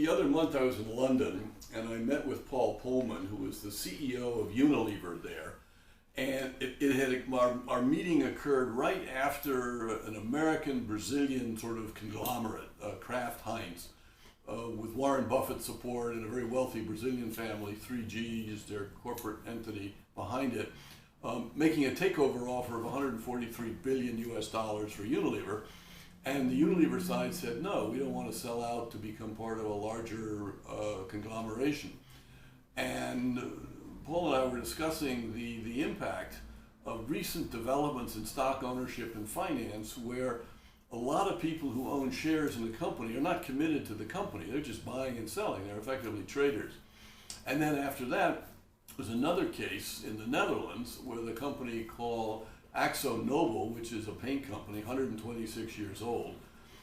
The other month I was in London and I met with Paul Pullman, who was the CEO of Unilever there. And our meeting occurred right after an American-Brazilian sort of conglomerate, Kraft Heinz, with Warren Buffett support and a very wealthy Brazilian family, 3G is their corporate entity behind it, making a takeover offer of $143 billion for Unilever. And the Unilever side said, no, we don't want to sell out to become part of a larger conglomeration. And Paul and I were discussing the impact of recent developments in stock ownership and finance, where a lot of people who own shares in the company are not committed to the company. They're just buying and selling. They're effectively traders. And then after that was another case in the Netherlands where the company called Akzo Nobel, which is a paint company, 126 years old,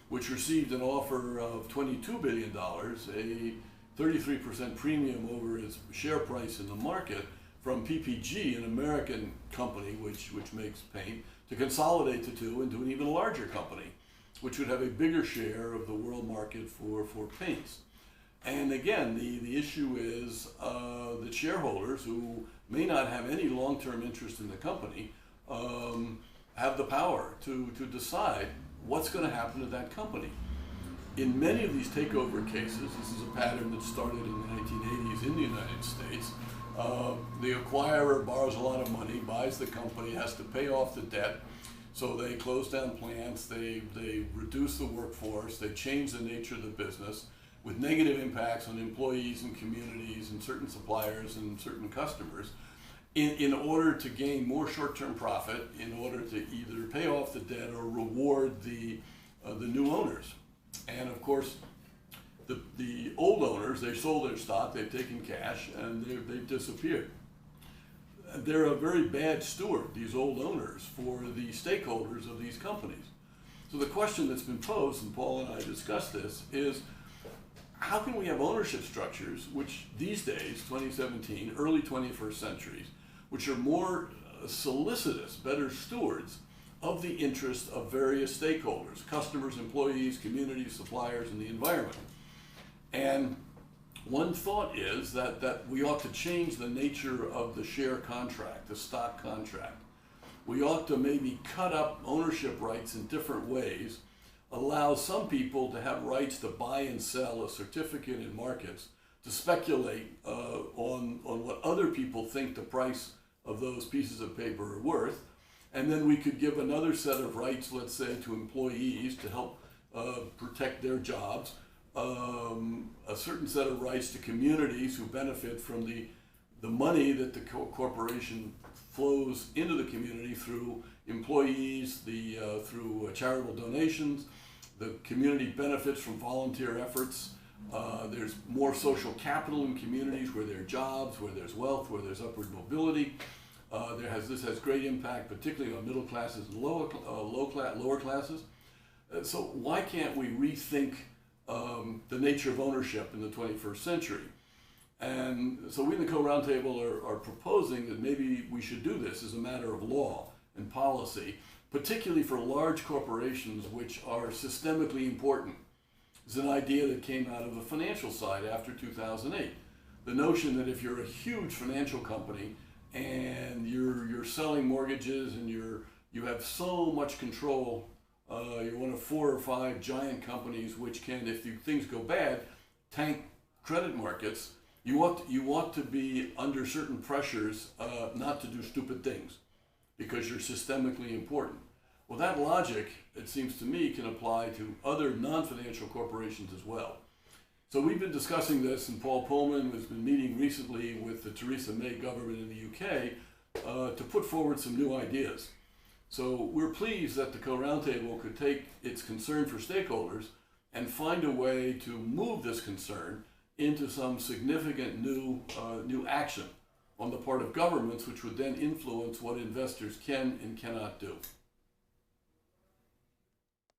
which received an offer of $22 billion, a 33% premium over its share price in the market, from PPG, an American company which makes paint, to consolidate the two into an even larger company, which would have a bigger share of the world market for paints. And again, the issue is that shareholders who may not have any long-term interest in the company have the power to decide what's going to happen to that company. In many of these takeover cases, this is a pattern that started in the 1980s in the United States, the acquirer borrows a lot of money, buys the company, has to pay off the debt, so they close down plants, they reduce the workforce, they change the nature of the business with negative impacts on employees and communities and certain suppliers and certain customers, in order to gain more short-term profit, in order to either pay off the debt or reward the new owners. And of course, the old owners, they sold their stock, they've taken cash, and they've disappeared. They're a very bad steward, these old owners, for the stakeholders of these companies. So the question that's been posed, and Paul and I discussed this, is how can we have ownership structures which these days, 2017, early 21st centuries, which are more solicitous, better stewards of the interest of various stakeholders, customers, employees, communities, suppliers, and the environment. And one thought is that we ought to change the nature of the share contract, the stock contract. We ought to maybe cut up ownership rights in different ways, allow some people to have rights to buy and sell a certificate in markets, to speculate on what other people think the price of those pieces of paper are worth, and then we could give another set of rights, let's say, to employees to help protect their jobs, a certain set of rights to communities who benefit from the money that the corporation flows into the community through employees, through charitable donations. The community benefits from volunteer efforts. There's more social capital in communities where there are jobs, where there's wealth, where there's upward mobility. This has great impact, particularly on middle classes and lower classes. So why can't we rethink the nature of ownership in the 21st century? And so we in the Co-Roundtable are proposing that maybe we should do this as a matter of law and policy, particularly for large corporations which are systemically important. It's an idea that came out of the financial side after 2008. The notion that if you're a huge financial company and you're selling mortgages and you have so much control, you're one of 4 or 5 giant companies which can, if things go bad, tank credit markets. You ought to be under certain pressures not to do stupid things because you're systemically important. Well, that logic, it seems to me, can apply to other non-financial corporations as well. So we've been discussing this, and Paul Pullman has been meeting recently with the Theresa May government in the UK to put forward some new ideas. So we're pleased that the Co-Roundtable could take its concern for stakeholders and find a way to move this concern into some significant new action on the part of governments, which would then influence what investors can and cannot do.